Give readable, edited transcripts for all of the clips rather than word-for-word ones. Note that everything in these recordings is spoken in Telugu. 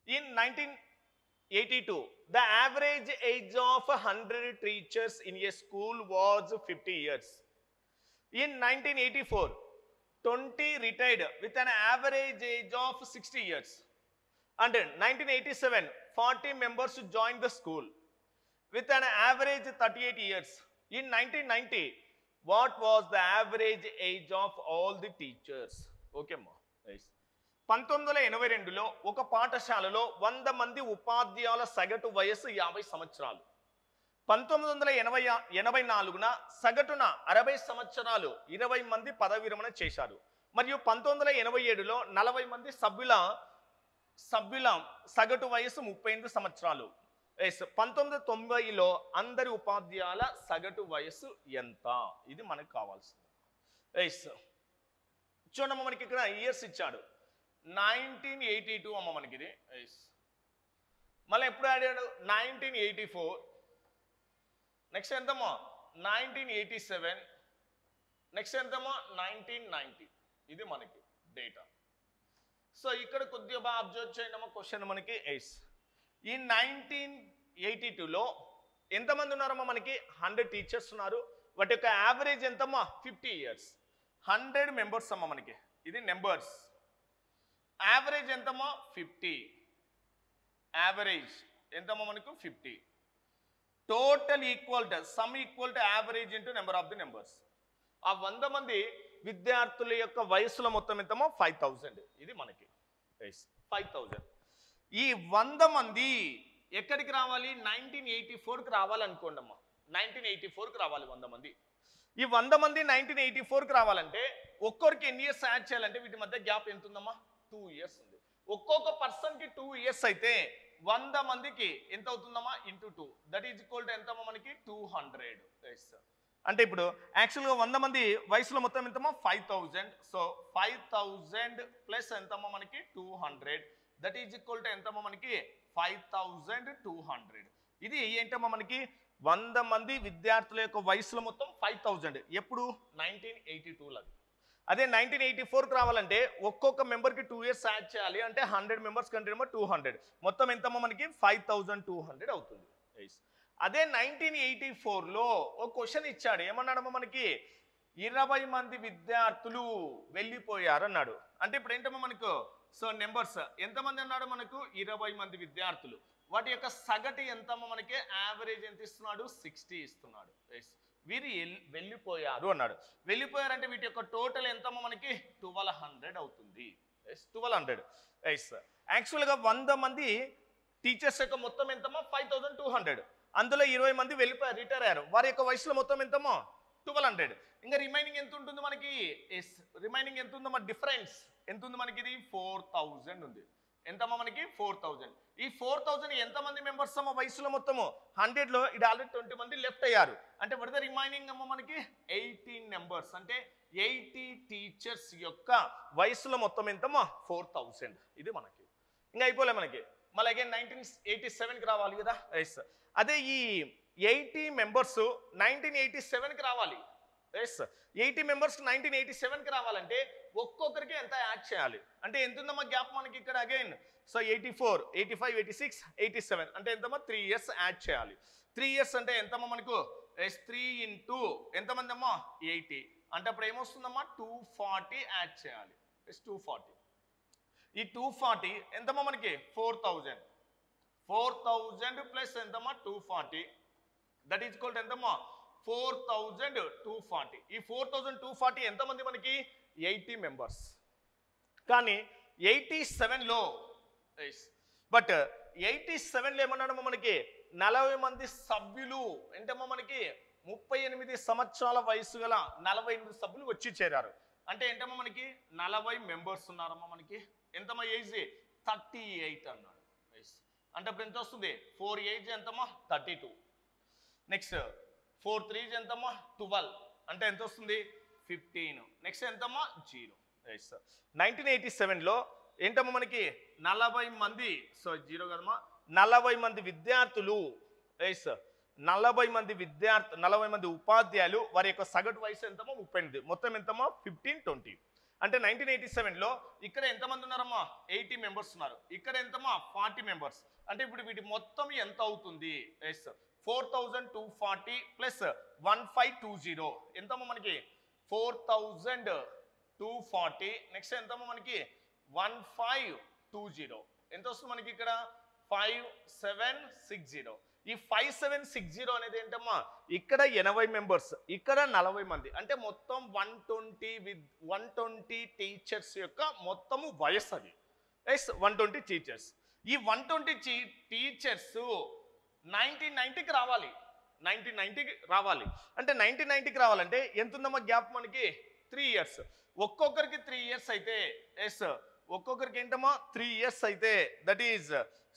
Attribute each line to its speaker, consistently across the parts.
Speaker 1: In 1982, the average age of 100 teachers in a school was 50 years. In 1984, 20 retired with an average age of 60 years. And in 1987, 40 members joined the school with an average 38 years. In 1990, what was the average age of all the teachers? Okay, ma. Nice. 1982లో ఒక పాఠశాలలో 100 మంది ఉపాధ్యాయుల సగటు వయస్సు 50 సంవత్సరాలు. 1984న సగటున 60 సంవత్సరాలు 20 మంది పదవి విరమణ చేశారు. మరియు 1987లో 40 మంది సభ్యుల సగటు వయస్సు 38 సంవత్సరాలు. 1990లో అందరి ఉపాధ్యాయుల సగటు వయస్సు ఎంత? ఇది మనకు కావాల్సింది. చూడమ్మ, మనకి ఇక్కడ ఇయర్స్ ఇచ్చాడు. 1982 అమ్మ మనకి ఇది. మళ్ళీ ఎప్పుడు ఆడాడు? 1984. నెక్స్ట్ ఎంతమ్మా? 1987. నెక్స్ట్ ఎంతమ్మా? 1990. ఇది మనకి డేటా. సో ఇక్కడ కొద్దిగా బాగా అబ్జర్వ్ చేయండి అమ్మా. క్వశ్చన్ మనకి ఈ 1982లో ఎంతమంది ఉన్నారమ్మా? మనకి 100 టీచర్స్ ఉన్నారు. వాటి యొక్క యావరేజ్ ఎంతమ్మా? 50 ఇయర్స్. 100 మెంబర్స్ అమ్మా మనకి. ఇది నెంబర్స్. యావరేజ్ ఎంతమ్మా? 50. యావరేజ్ ఎంతమ్మా మనకు? 50. Total equal to sum equal to average into number of the numbers. ఆ 100 మంది విద్యార్థుల యొక్క వయసుల మొత్తం ఎంతమ్మా? 5000. ఇది మనకి 5000. ఈ 100 మంది ఎక్కడికి రావాలి? 1984కి రావాలనుకోండి అమ్మా. 1984కి రావాలి 100 మంది. ఈ 100 మంది 1984కి రావాలంటే ఒక్కొరికి ఎన్ని ఇయర్స్ యాడ్ చేయాలంటే వీటి మధ్య గ్యాప్ ఎంత ఉందమ్మా? 2 ఇయర్స్ ఉంది. ఒక్కొక్క పర్సన్కి 2 ఇయర్స్ అయితే 100 మందికి ఎంత అవుతుందమ్మా? Into 2. That is equal to ఎంతమ్మా మనకి? 200. అంటే ఇప్పుడు యాక్చువల్గా 100 మంది వయసులో మొత్తం ఎంతమ్మా? 5000. సో 5000 ప్లస్ ఎంతమ్మా మనకి? 200. దట్ ఈజ్ ఈక్వల్ టు ఎంతమ్మా మనకి? 5200. ఇది ఏంటమ్మా మనకి? 100 మంది విద్యార్థుల యొక్క వయసులో మొత్తం 5000. ఎప్పుడు? 1982లో. అదే 1984కి రావాలంటే ఒక్కొక్క మెంబర్కి 2 ఇయర్స్ యాడ్ చేయాలి. అంటే 100 మెంబర్స్ కంటే 200. మొత్తం ఎంతమ్మా మనకి? 5200 అవుతుంది. అదే 1984లో ఒక క్వశ్చన్ ఇచ్చాడు. ఏమన్నాడమ్మా మనకి? 20 మంది విద్యార్థులు వెళ్ళిపోయారు అన్నాడు. అంటే ఇప్పుడు ఏంటమ్మా మనకు? సో నెంబర్స్ ఎంతమంది అన్నాడు మనకు? 20 మంది విద్యార్థులు. వాటి యొక్క సగటు ఎంతమ్మా మనకి? యావరేజ్ ఎంత ఇస్తున్నాడు? 60 ఇస్తున్నాడు. వీరు వెళ్ళిపోయారు అన్నాడు. వెళ్ళిపోయారంటే వీటి యొక్క టోటల్ ఎంతమ్మా మనకి? 1200 అవుతుంది. 1200. యాక్చువల్గా 100 మంది టీచర్స్ యొక్క మొత్తం ఎంతమ్మా? 5200. అందులో 20 మంది వెళ్ళిపోయారు, రిటైర్ అయ్యారు. వారి యొక్క వయసులో మొత్తం ఎంతమ్మా? 1200. ఇంకా రిమైనింగ్ ఎంత ఉంటుంది మనకి? రిమైనింగ్ ఎంత ఉందమ్మా? డిఫరెన్స్ ఎంత ఉంది మనకి? ఇది 4000 ఉంది. ఎంతమ్మా మనకి? 4000. ఈ 4000 ఎంతమంది మెంబర్స్ అమ్మా వయసులో మొత్తము? 100లో ఇది ఆల్రెడీ 20 మంది లెఫ్ట్ అయ్యారు. అంటే వాట్ ద రిమైనింగ్ అమ్మా మనకి? 18 మెంబర్స్. అంటే 80 టీచర్స్ యొక్క వయసులో మొత్తం ఎంతమ్మా? 4000. ఇది మనకి ఇంకా అయిపోలే మనకి. మళ్ళీ అగైన్ 1987కి రావాలి కదా. అదే ఈ 80 మెంబర్స్ 1987కి రావాలి. 80 మెంబర్స్ 1987కి రావాలంటే ఒక్కొక్కరికి ఎంత యాడ్ చేయాలి? అంటే ఎంత ఉందమ్మా గ్యాప్ మనకి ఇక్కడ? అగైన్ సో 84, 85, 86, 87 అంటే ఎంతమ్మా? 3 ఇయర్స్ యాడ్ చేయాలి. 3 ఇయర్స్ అంటే ఎంతమ్మా మనకు? 3 ఇంటూ ఎంతమంది అమ్మా? 80. అంటే అప్పుడు ఏమొస్తుందమ్మా? 240 యాడ్ చేయాలి. 240. ఈ 240 ఎంతమ్మా మనకి? 4000. 4000 ప్లస్ ఎంతమ్మా? 240. దట్ ఈజ్ ఈక్వల్ టు ఎంతమ్మా? 4240. ఈ 4240 ఎంతమంది మనకి? 80 మెంబర్స్. కానీ 87లో బట్ 87లో ఏమన్నాడమ్మా మనకి? 40 మంది సభ్యులు. ఏంటమ్మా మనకి? 38 సంవత్సరాల వయసు గల 48 సభ్యులు వచ్చి చేరారు. అంటే ఏంటమ్మా మనకి? 40 మెంబర్స్ ఉన్నారమ్మా మనకి. ఎంతమ్మా ఏజ్? 38 అన్నాడు. అంటే అప్పుడు ఎంత వస్తుంది? 4 ఏజ్ ఎంతమ్మా? 32. నెక్స్ట్ 4 3 ఎంతమ్మా? 12. అంటే ఎంత వస్తుంది? 15. నెక్స్ట్ ఎంతమ్మా? 0. 1987లో ఏంటమ్మా మనకి? 40 మంది. సో 0 కదమ్మా. 40 మంది విద్యార్థులు. 40 మంది ఉపాధ్యాయులు. వారి యొక్క సగటు వయసు ఎంతమ్మా? 38. మొత్తం ఎంతమ్మా? 15, 20. అంటే 1987లో ఇక్కడ ఎంతమంది ఉన్నారమ్మా 80 మెంబర్స్ ఉన్నారు, ఇక్కడ ఎంతమ్మా 40 మెంబర్స్. అంటే ఇప్పుడు వీటి మొత్తం ఎంత అవుతుంది? ఎస్ 4240 ప్లస్ 1520 ఎంతమ్మా మనకి 4240. నెక్స్ట్ ఎంతమ్మా మనకి 1520 ఎంత వస్తుంది మనకి ఇక్కడ 5760. ఈ 5760 అనేది ఏంటమ్మా ఇక్కడ 80 మెంబర్స్, ఇక్కడ 40 మంది, అంటే మొత్తం 120 టీచర్స్ యొక్క మొత్తము వయస్సు అది. Yes 120 teachers. ఈ 120 టీచర్స్ 1990కి రావాలి, 1990కి రావాలి. అంటే 1990కి రావాలంటే ఎంత ఉందమ్మా గ్యాప్ మనకి 3 ఇయర్స్. ఒక్కొక్కరికి 3 ఇయర్స్ అయితే ఎస్ ఒక్కొక్కరికి ఏంటమ్మా 3 ఇయర్స్ అయితే దట్ ఈజ్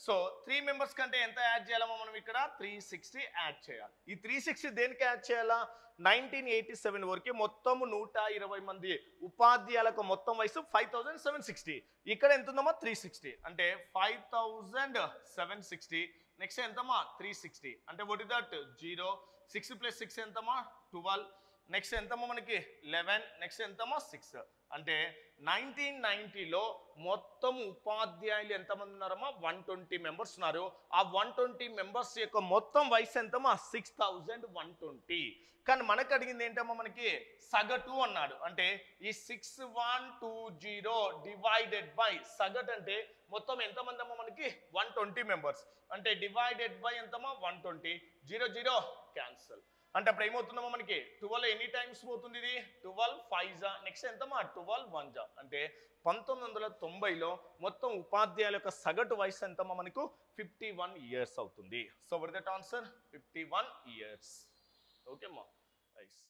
Speaker 1: సో 3 మెంబర్స్ కంటే ఎంత యాడ్ చేయాలమ్మా మనం ఇక్కడ 360 యాడ్ చేయాలి. ఈ 360 దేనికి యాడ్ చేయాలా? 1987 వరకు మొత్తం 120 మంది ఉపాధ్యాయులకు మొత్తం వయసు 5760. ఇక్కడ ఎంత ఉందమ్మా 360, అంటే 5760. నెక్స్ట్ ఎంతమ్మా 360, అంటే వాట్ ఇస్ దట్ 0. 6 + 6 ఎంతమ్మా 12. నెక్స్ట్ ఎంతమ్మా మనకి 11. నెక్స్ట్ ఎంతమ్మా 6. అంటే 1990లో మొత్తం ఉపాధ్యాయులు ఎంతమంది ఉన్నారమ్మా 120 మెంబర్స్ ఉన్నారు. ఆ 120 మెంబర్స్ యొక్క మొత్తం వయసు ఎంతమ్మా 6120. కానీ మనకు అడిగింది ఏంటమ్మా మనకి సగటు అన్నాడు. అంటే ఈ 6120 డివైడెడ్ బై సగటు అంటే మొత్తం ఎంతమంది అమ్మా మనకి 120 మెంబర్స్, అంటే డివైడెడ్ బై ఎంతమ్మా 120. 0 0 క్యాన్సల్. అంటే అప్పుడు ఏమవుతుందమ్మా మనకి 12 ఎన్ని టైమ్స్ పోతుంది? ఇది 12 5 నెక్స్ట్ ఎంతమ్మా 12 1 అంటే 1990లో మొత్తం ఉపాధ్యాయుల యొక్క సగటు వయసు ఎంతమ్మా మనకు 51 ఇయర్స్ అవుతుంది. So what is that answer 51 years. Okay అమ్మా, నైస్.